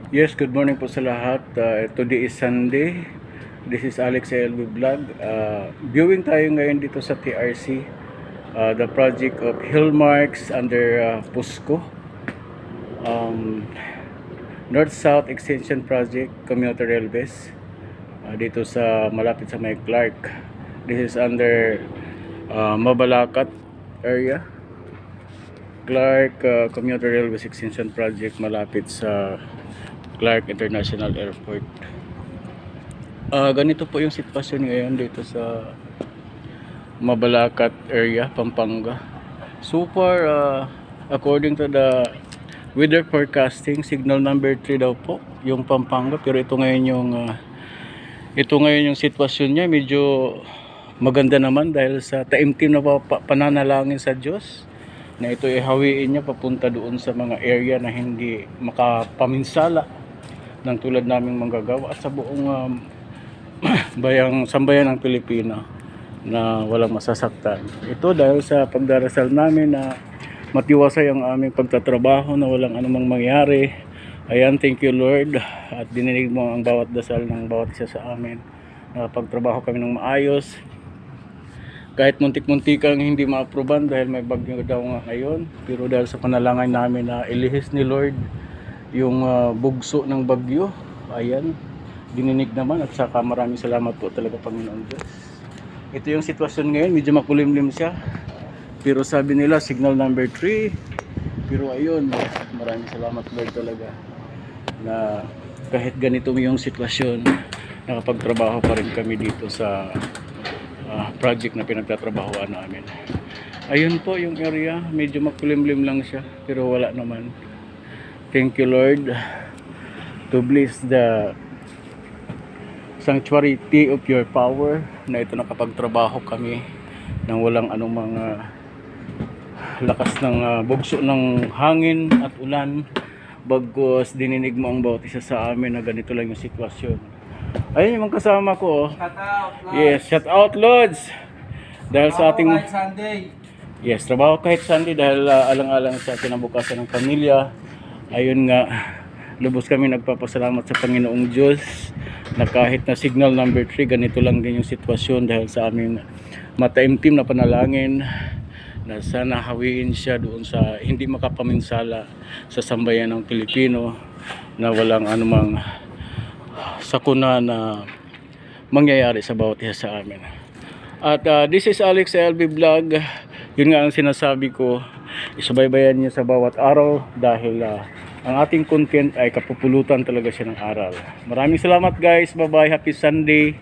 Yes, good morning po sa lahat. Today is Sunday. This is Alex LB Vlog. Viewing tayo ngayon dito sa TRC. The project of Hillmarks under PUSCO. North-South Extension Project, Commuter Railways. Dito sa malapit sa may Clark. This is under Mabalacat area. Clark Commuter Railways Extension Project malapit sa Clark International Airport. Ganito po yung sitwasyon ngayon dito sa Mabalacat area, Pampanga. So far, according to the weather forecasting, signal number 3 daw po yung Pampanga. Pero ito ngayon yung sitwasyon niya. Medyo maganda naman dahil sa taimtim na pananalangin sa Diyos na ito ihawiin niya papunta doon sa mga area na hindi makapaminsala ng tulad naming manggagawa sa buong sambayan ng Pilipino na walang masasaktan. Ito dahil sa pagdarasal namin na matiwasay ang aming pagtatrabaho na walang anumang mangyari. Ayan, thank you Lord, at dininig mo ang bawat dasal ng bawat isa sa amin na pagtrabaho kami ng maayos. Kahit muntik-muntikang hindi ma-aproban dahil may bagyo daw nga ngayon, pero dahil sa panalangin namin na ilihis ni Lord yung bugso ng bagyo, ayan, dininig naman, at saka maraming salamat po talaga Panginoon Diyos. Ito yung sitwasyon ngayon, medyo makulimlim siya, pero sabi nila signal number 3, pero ayun, maraming salamat Lord talaga na kahit ganito yung sitwasyon, nakapagtrabaho pa rin kami dito sa project na pinagtatrabahoan namin. Ayun po yung area, medyo makulimlim lang siya pero wala naman. Thank you Lord to bless the sanctuary of your power na ito nakapagtrabaho kami nang walang anumang lakas ng bugso ng hangin at ulan, bagkus dininig mo ang bawat isa sa amin na ganito lang yung sitwasyon. Ayun yung mga kasama ko. Shout out, Lods. Yes, shout out Lods. Dahil sa ating kahit Sunday. yes, trabaho kahit Sunday dahil alang-alang sa kinabukasan ng pamilya. Ayun nga, lubos kami nagpapasalamat sa Panginoong Diyos na kahit na signal number 3, ganito lang din yung sitwasyon dahil sa aming mataimtim na panalangin na sana hawiin siya doon sa hindi makapaminsala sa sambayan ng Pilipino na walang anumang sakuna na mangyayari sa bawat isa sa amin. At this is Alex LB Vlog. Yun nga ang sinasabi ko, isubaybayan niyo sa bawat araw dahil ang ating content ay kapupulutan talaga siya ng aral. Maraming salamat guys, bye bye, happy Sunday.